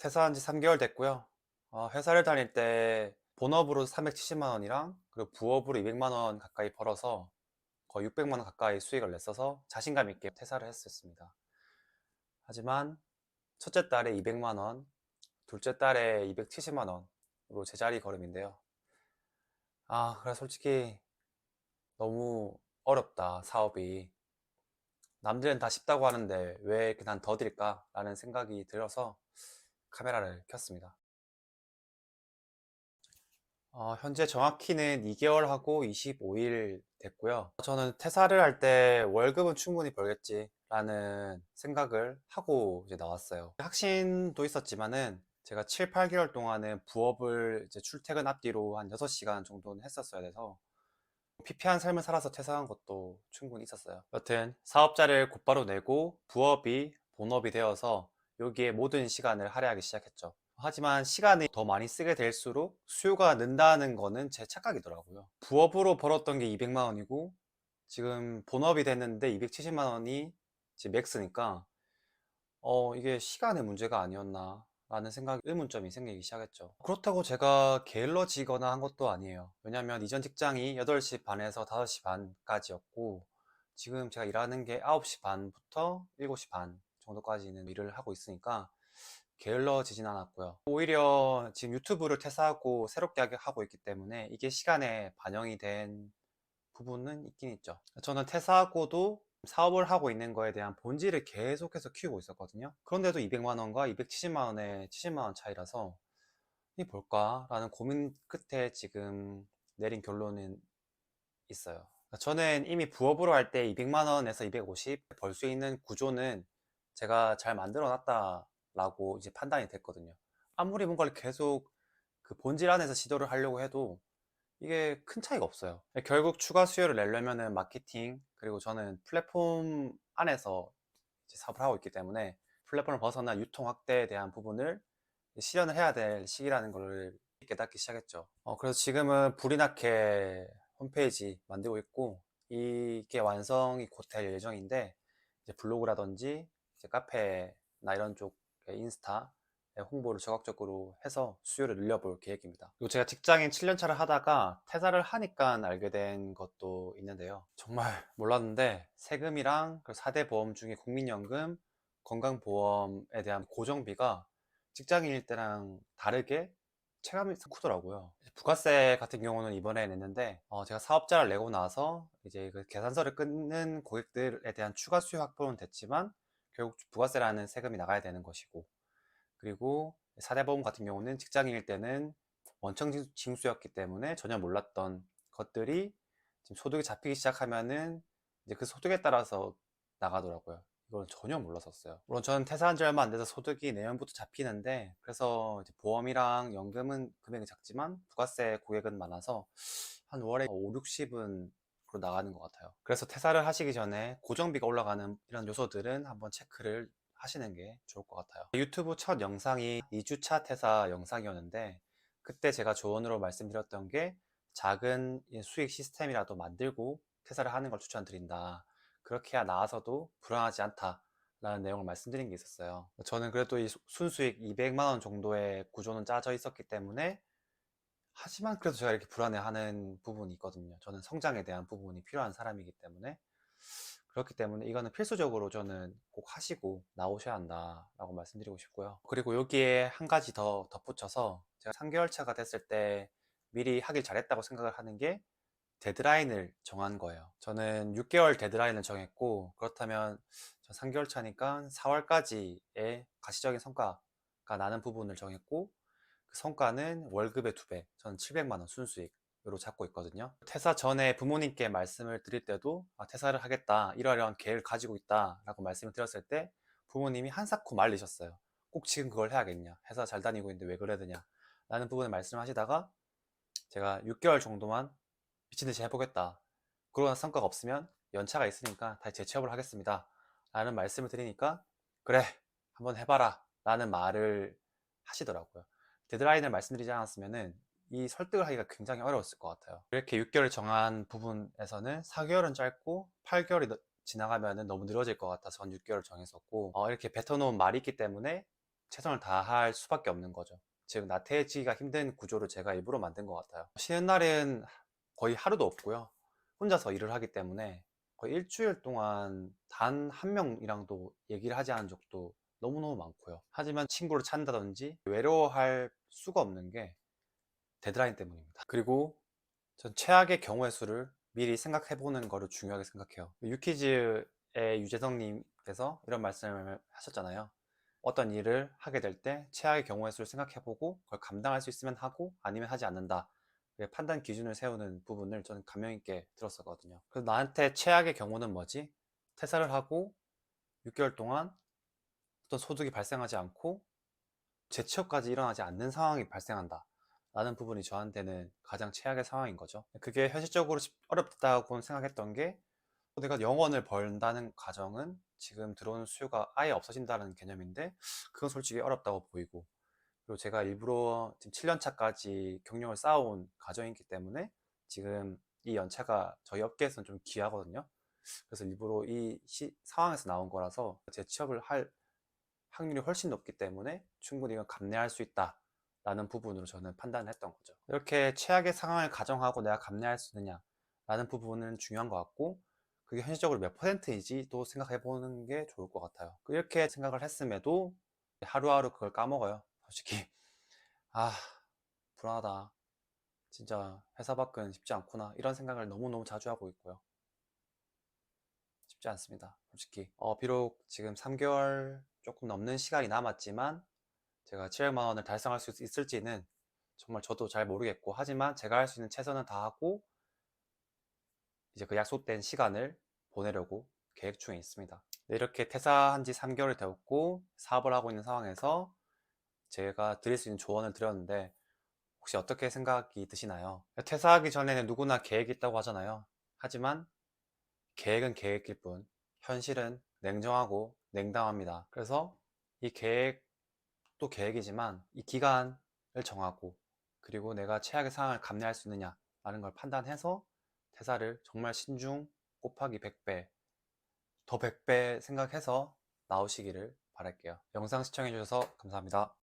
퇴사한 지 3개월 됐고요. 회사를 다닐 때 본업으로 370만 원이랑 그리고 부업으로 200만 원 가까이 벌어서 거의 600만 원 가까이 수익을 냈어서 자신감 있게 퇴사를 했었습니다. 하지만 첫째 달에 200만 원, 둘째 달에 270만 원으로 제자리 걸음인데요. 그래 솔직히 너무 어렵다, 사업이. 남들은 다 쉽다고 하는데 왜 이렇게 난 더딜까? 라는 생각이 들어서 카메라를 켰습니다. 현재 정확히는 2개월 하고 25일 됐고요. 저는 퇴사를 할 때 월급은 충분히 벌겠지 라는 생각을 하고 이제 나왔어요. 확신도 있었지만은 제가 7, 8개월 동안은 부업을 이제 출퇴근 앞뒤로 한 6시간 정도는 했었어야 돼서 피폐한 삶을 살아서 퇴사한 것도 충분히 있었어요. 여튼 사업자를 곧바로 내고 부업이 본업이 되어서 여기에 모든 시간을 할애하기 시작했죠. 하지만 시간이 더 많이 쓰게 될수록 수요가 는다는 거는 제 착각이더라고요. 부업으로 벌었던 게 200만 원이고 지금 본업이 됐는데 270만 원이 지금 맥스니까 이게 시간의 문제가 아니었나 라는 생각, 의문점이 생기기 시작했죠. 그렇다고 제가 게을러지거나 한 것도 아니에요. 왜냐면 이전 직장이 8시 반에서 5시 반까지였고 지금 제가 일하는 게 9시 반부터 7시 반 정도까지는 일을 하고 있으니까 게을러지진 않았고요. 오히려 지금 유튜브를 퇴사하고 새롭게 하고 있기 때문에 이게 시간에 반영이 된 부분은 있긴 있죠. 저는 퇴사하고도 사업을 하고 있는 거에 대한 본질을 계속해서 키우고 있었거든요. 그런데도 200만 원과 270만 원의 70만 원 차이라서 이 뭘까? 라는 고민 끝에 지금 내린 결론은 있어요. 저는 이미 부업으로 할 때 200만 원에서 250 벌 수 있는 구조는 제가 잘 만들어 놨다라고 이제 판단이 됐거든요. 아무리 뭔가를 계속 그 본질 안에서 시도를 하려고 해도 이게 큰 차이가 없어요. 결국 추가 수요를 내려면은 마케팅, 그리고 저는 플랫폼 안에서 이제 사업을 하고 있기 때문에 플랫폼을 벗어나 유통 확대에 대한 부분을 실현을 해야 될 시기라는 걸 깨닫기 시작했죠. 그래서 지금은 불이 나게 홈페이지 만들고 있고 이게 완성이 곧 될 예정인데 이제 블로그라든지 이제 카페나 이런 쪽 인스타 홍보를 적극적으로 해서 수요를 늘려볼 계획입니다. 그리고 제가 직장인 7년 차를 하다가 퇴사를 하니까 알게 된 것도 있는데요. 정말 몰랐는데 세금이랑 4대 보험 중에 국민연금, 건강보험에 대한 고정비가 직장인일 때랑 다르게 체감이 크더라고요. 부가세 같은 경우는 이번에 냈는데 제가 사업자를 내고 나서 이제 그 계산서를 끊는 고객들에 대한 추가 수요 확보는 됐지만 결국 부가세라는 세금이 나가야 되는 것이고, 그리고 4대 보험 같은 경우는 직장인일 때는 원청 징수였기 때문에 전혀 몰랐던 것들이 지금 소득이 잡히기 시작하면은 이제 그 소득에 따라서 나가더라고요. 이건 전혀 몰랐었어요. 물론 저는 퇴사한 지 얼마 안 돼서 소득이 내년부터 잡히는데, 그래서 이제 보험이랑 연금은 금액이 작지만 부가세 고객은 많아서 한 월에 5, 60은 나가는 것 같아요. 그래서 퇴사를 하시기 전에 고정비가 올라가는 이런 요소들은 한번 체크를 하시는 게 좋을 것 같아요. 유튜브 첫 영상이 2주차 퇴사 영상이었는데 그때 제가 조언으로 말씀드렸던 게 작은 수익 시스템이라도 만들고 퇴사를 하는 걸 추천드린다. 그렇게 해야 나와서도 불안하지 않다 라는 내용을 말씀드린 게 있었어요. 저는 그래도 이 순수익 200만 원 정도의 구조는 짜져 있었기 때문에, 하지만 그래도 제가 이렇게 불안해하는 부분이 있거든요. 저는 성장에 대한 부분이 필요한 사람이기 때문에. 그렇기 때문에 이거는 필수적으로 저는 꼭 하시고 나오셔야 한다라고 말씀드리고 싶고요. 그리고 여기에 한 가지 더 덧붙여서 제가 3개월 차가 됐을 때 미리 하길 잘했다고 생각을 하는 게 데드라인을 정한 거예요. 저는 6개월 데드라인을 정했고, 그렇다면 3개월 차니까 4월까지의 가시적인 성과가 나는 부분을 정했고, 그 성과는 월급의 2배, 저는 700만 원 순수익으로 잡고 있거든요. 퇴사 전에 부모님께 말씀을 드릴 때도 퇴사를 하겠다, 이러이러한 계획을 가지고 있다 라고 말씀을 드렸을 때 부모님이 한사코 말리셨어요. 꼭 지금 그걸 해야겠냐, 회사 잘 다니고 있는데 왜 그래야 되냐 라는 부분을 말씀하시다가 제가 6개월 정도만 미친듯이 해보겠다, 그러고 나서 성과가 없으면 연차가 있으니까 다시 재취업을 하겠습니다 라는 말씀을 드리니까 그래 한번 해봐라 라는 말을 하시더라고요. 데드라인을 말씀드리지 않았으면 이 설득을 하기가 굉장히 어려웠을 것 같아요. 이렇게 6개월 정한 부분에서는 4개월은 짧고 8개월이 지나가면 너무 늘어질 것 같아서 전 6개월 정했었고, 이렇게 뱉어놓은 말이 있기 때문에 최선을 다할 수밖에 없는 거죠. 즉 나태해지기가 힘든 구조를 제가 일부러 만든 것 같아요. 쉬는 날은 거의 하루도 없고요. 혼자서 일을 하기 때문에 거의 일주일 동안 단 한 명이랑도 얘기를 하지 않은 적도 너무너무 많고요. 하지만 친구를 찾는다든지 외로워할 수가 없는 게 데드라인 때문입니다. 그리고 전 최악의 경우의 수를 미리 생각해 보는 거를 중요하게 생각해요. 유키즈의 유재성님께서 이런 말씀을 하셨잖아요. 어떤 일을 하게 될 때 최악의 경우의 수를 생각해 보고 그걸 감당할 수 있으면 하고 아니면 하지 않는다. 판단 기준을 세우는 부분을 저는 감명 있게 들었었거든요. 그래서 나한테 최악의 경우는 뭐지? 퇴사를 하고 6개월 동안 어떤 소득이 발생하지 않고 재취업까지 일어나지 않는 상황이 발생한다 라는 부분이 저한테는 가장 최악의 상황인 거죠. 그게 현실적으로 어렵다고 생각했던 게 내가 영원을 벌다는 가정은 지금 들어오는 수요가 아예 없어진다는 개념인데 그건 솔직히 어렵다고 보이고, 그리고 제가 일부러 지금 7년 차까지 경력을 쌓아온 가정이기 때문에 지금 이 연차가 저희 업계에서는 좀 귀하거든요. 그래서 일부러 이 상황에서 나온 거라서 재취업을 할 확률이 훨씬 높기 때문에 충분히 이건 감내할 수 있다 라는 부분으로 저는 판단을 했던 거죠. 이렇게 최악의 상황을 가정하고 내가 감내할 수 있느냐 라는 부분은 중요한 것 같고, 그게 현실적으로 몇 퍼센트인지 또 생각해 보는 게 좋을 것 같아요. 이렇게 생각을 했음에도 하루하루 그걸 까먹어요, 솔직히. 아, 불안하다, 진짜 회사 밖은 쉽지 않구나, 이런 생각을 너무너무 자주 하고 있고요. 쉽지 않습니다, 솔직히. 비록 지금 3개월 조금 넘는 시간이 남았지만 제가 700만 원을 달성할 수 있을지는 정말 저도 잘 모르겠고, 하지만 제가 할 수 있는 최선은 다하고 이제 그 약속된 시간을 보내려고 계획 중에 있습니다. 네, 이렇게 퇴사한 지 3개월이 되었고 사업을 하고 있는 상황에서 제가 드릴 수 있는 조언을 드렸는데 혹시 어떻게 생각이 드시나요? 퇴사하기 전에는 누구나 계획이 있다고 하잖아요. 하지만 계획은 계획일 뿐 현실은 냉정하고 냉담합니다. 그래서 이 계획도 계획이지만 이 기간을 정하고, 그리고 내가 최악의 상황을 감내할 수 있느냐 라는 걸 판단해서 퇴사를 정말 신중 곱하기 100배, 더 100배 생각해서 나오시기를 바랄게요. 영상 시청해주셔서 감사합니다.